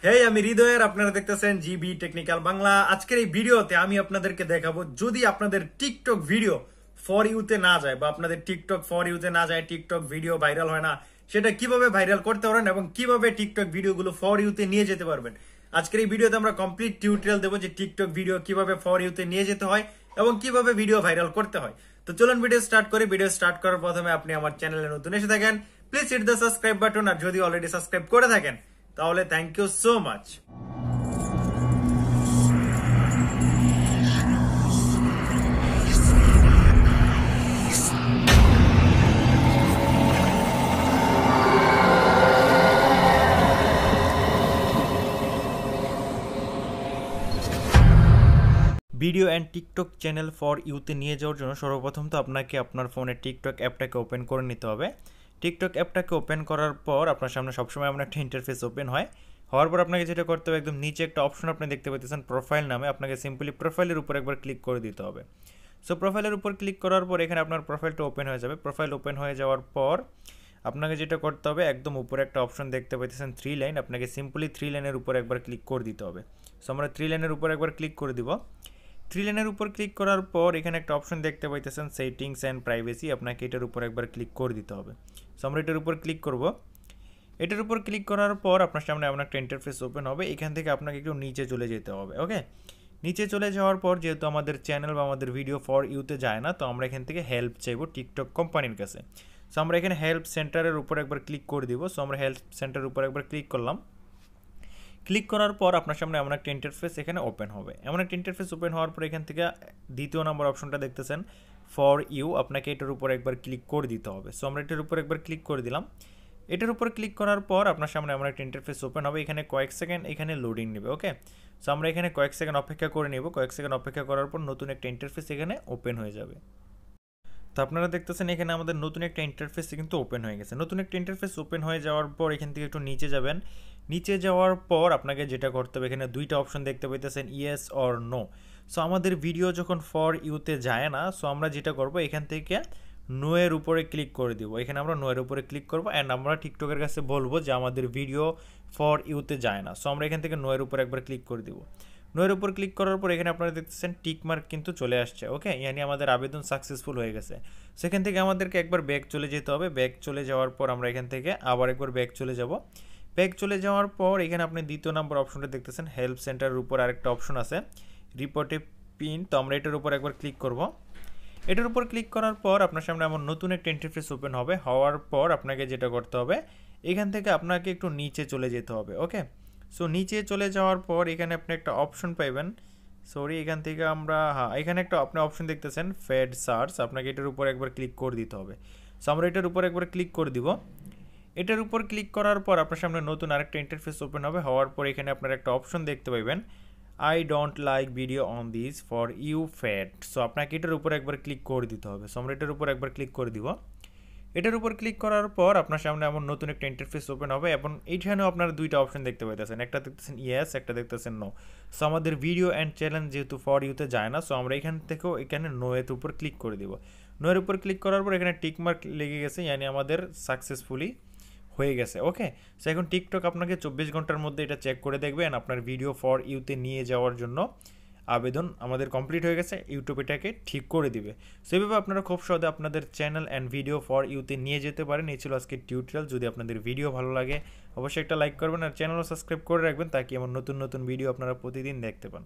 হেই আমি হৃদয়ের আপনারা দেখতেছেন জিবি টেকনিক্যাল বাংলা। আজকের এই ভিডিওতে আমি আপনাদেরকে দেখাবো যদি আপনাদের টিকটক ভিডিও ফর ইউতে না যায় বা আপনাদের টিকটক ফর ইউতে না যায়, টিকটক ভিডিও ভাইরাল হয় না, সেটা কিভাবে ভাইরাল করতে পারেন এবং কিভাবে টিকটক ভিডিওগুলো ফর ইউতে নিয়ে যেতে পারবেন। আজকের এই ভিডিওতে আমরা কমপ্লিট টিউটোরিয়াল দেবো যে টিকটক ভিডিও কিভাবে ফর ইউতে নিয়ে যেতে হয় এবং কিভাবে ভিডিও ভাইরাল করতে হয়। তো চলুন ভিডিও স্টার্ট করি। ভিডিও স্টার্ট করার প্রথমে আপনি আমার চ্যানেলে নতুন এসে থাকেন, please hit the subscribe button. আর যদি অলরেডি সাবস্ক্রাইব করে থাকেন তাহলে thank you so much. Video and TikTok channel for ইউতে নিয়ে যাওয়ার জন্য সর্বপ্রথম তো আপনাকে আপনার ফোনে টিকটক অ্যাপটাকে ওপেন করে নিতে হবে। টিকটক অ্যাপটাকে ওপেন করার পর আপনার সামনে সবসময় আপনার একটা ইন্টারফেস ওপেন হওয়ার পর আপনাকে যেটা করতে হবে, একদম নিচে একটা অপশন আপনি দেখতে পাচ্ছেন প্রোফাইল নামে, আপনাকে সিম্পলি প্রোফাইলের উপর একবার ক্লিক করে দিতে হবে। সো প্রোফাইলের উপর ক্লিক করার পর এখানে আপনার প্রোফাইলটা ওপেন হয়ে যাবে। প্রোফাইল ওপেন হয়ে যাওয়ার পর আপনাকে যেটা করতে হবে, একদম উপরে একটা অপশন দেখতে পাচ্ছেন 3 লাইন, আপনাকে সিম্পলি 3 লাইনের উপর একবার ক্লিক করে দিতে হবে। সো আমরা 3 লাইনের উপর একবার ক্লিক করে দিব। 3 লাইনের উপর ক্লিক করার পর এখানে একটা অপশন দেখতে পাইতেছেন সেটিংস অ্যান্ড প্রাইভেসি, আপনাকে এটার উপর একবার ক্লিক করে দিতে হবে। সো আমরা এটার উপর ক্লিক করব। এটার উপর ক্লিক করার পর আপনার সামনে এমন একটা ইন্টারফেস ওপেন হবে। এখান থেকে আপনাকে একটু নিচে চলে যেতে হবে। ওকে, নিচে চলে যাওয়ার পর যেহেতু আমাদের চ্যানেল বা আমাদের ভিডিও ফর ইউতে যায় না, তো আমরা এখান থেকে হেল্প চাইবো টিকটক কোম্পানির কাছে। সো আমরা এখানে হেল্প সেন্টারের উপর একবার ক্লিক করে দিব। সো আমরা হেল্প সেন্টারের উপর একবার ক্লিক করলাম। ক্লিক করার পর আপনার সামনে এমন একটা ইন্টারফেস এখানে ওপেন হবে। এমন একটা ইন্টারফেস ওপেন হওয়ার পর এখান থেকে দ্বিতীয় নম্বর অপশনটা দেখতেছেন ফর ইউ, আপনাকে এটার উপর একবার ক্লিক করে দিতে হবে। সো আমরা এটার উপর একবার ক্লিক করে দিলাম। এটার উপর ক্লিক করার পর আপনার সামনে এমন একটা ইন্টারফেস ওপেন হবে। এখানে কয়েক সেকেন্ড এখানে লোডিং নেবে। ওকে, সো আমরা এখানে কয়েক সেকেন্ড অপেক্ষা করে নেব। কয়েক সেকেন্ড অপেক্ষা করার পর নতুন একটা ইন্টারফেস এখানে ওপেন হয়ে যাবে। তো আপনারা দেখতেছেন এখানে আমাদের নতুন একটা ইন্টারফেস কিন্তু ওপেন হয়ে গেছে। নতুন একটা ইন্টারফেস ওপেন হয়ে যাওয়ার পর এখান থেকে একটু নিচে যাবেন। নিচে যাওয়ার পর আপনাকে যেটা করতে হবে, এখানে দুইটা অপশন দেখতে পাইতেছেন ইয়েস অর নো। সো আমাদের ভিডিও যখন ফর ইউতে যায় না, সো আমরা যেটা করব এখান থেকে নো এর উপরে ক্লিক করে দিব। এখানে আমরা নো এর উপরে ক্লিক করব অ্যান্ড আমরা টিকটকের কাছে বলবো যে আমাদের ভিডিও ফর ইউতে যায় না। সো আমরা এখান থেকে নো এর উপর একবার ক্লিক করে দিব। নো এর উপর ক্লিক করার পর এখানে আপনারা দেখতেছেন টিক মার্ক কিন্তু চলে আসছে। ওকে, ইয়ানি আমাদের আবেদন সাকসেসফুল হয়ে গেছে। সেখান থেকে আমাদেরকে একবার ব্যাক চলে যেতে হবে। ব্যাক চলে যাওয়ার পর আমরা এখান থেকে আবার একবার ব্যাক চলে যাব। ব্যাক চলে যাওয়ার পর এখানে আপনি দ্বিতীয় নম্বর অপশনটা দেখতেছেন হেল্প সেন্টারের উপর আরেকটা অপশন আছে রিপোর্টে পিন। তো আমরা এটার উপর একবার ক্লিক করব। এটার উপর ক্লিক করার পর আপনার সামনে এমন নতুন একটা ইন্টারফেস ওপেন হবে। হওয়ার পর আপনাকে যেটা করতে হবে, এখান থেকে আপনাকে একটু নিচে চলে যেতে হবে। ওকে, সো নিচে চলে যাওয়ার পর এখানে আপনি একটা অপশন পাইবেন। এখান থেকে আমরা এখানে একটা আপনি অপশন দেখতেছেন ফেড সার্চ, আপনাকে এটার উপর একবার ক্লিক করে দিতে হবে। সো আমরা এটার উপর একবার ক্লিক করে দিব। এটার উপর ক্লিক করার পর আপনার সামনে নতুন আরেকটা ইন্টারফেস ওপেন হবে। হওয়ার পর এখানে আপনারা একটা অপশন দেখতে পাইবেন I don't like video on this for you feed. So আপনাকে এটার উপর একবার ক্লিক করে দিতে হবে। সো আমরা এটার উপর একবার ক্লিক করে দিব। এটার উপর ক্লিক করার পর আপনার সামনে এমন নতুন একটা ইন্টারফেস ওপেন হবে এবং এইখানেও আপনারা দুইটা অপশন দেখতে পাইতেছেন, একটা দেখতেছেন ইয়েস, একটা দেখতেছেন নো। সো আমাদের ভিডিও অ্যান্ড চ্যানেল যেহেতু ফর ইউতে যায় না, সো আমরা এখান থেকেও এখানে নো এর উপর ক্লিক করে দিব। নো এর উপর ক্লিক করার পর এখানে টিক মার্ক লেগে গেছে, ইয়ানি আমাদের সাকসেসফুলি হয়ে গেছে। ওকে, সো এখন টিকটক আপনাকে 24 ঘন্টার মধ্যে এটা চেক করে দেখবেন আপনার ভিডিও ফর ইউতে নিয়ে যাওয়ার জন্য আবেদন আমাদের কমপ্লিট হয়ে গেছে, ইউটিউব এটাকে ঠিক করে দিবে। সেভাবে আপনারা খুব সহজে আপনাদের চ্যানেল অ্যান্ড ভিডিও ফর ইউতে নিয়ে যেতে পারেন। এই ছিল আজকের টিউটোরিয়াল। যদি আপনাদের ভিডিও ভালো লাগে অবশ্যই একটা লাইক করবেন আর চ্যানেলও সাবস্ক্রাইব করে রাখবেন, তাকে এমন নতুন নতুন ভিডিও আপনারা প্রতিদিন দেখতে পান।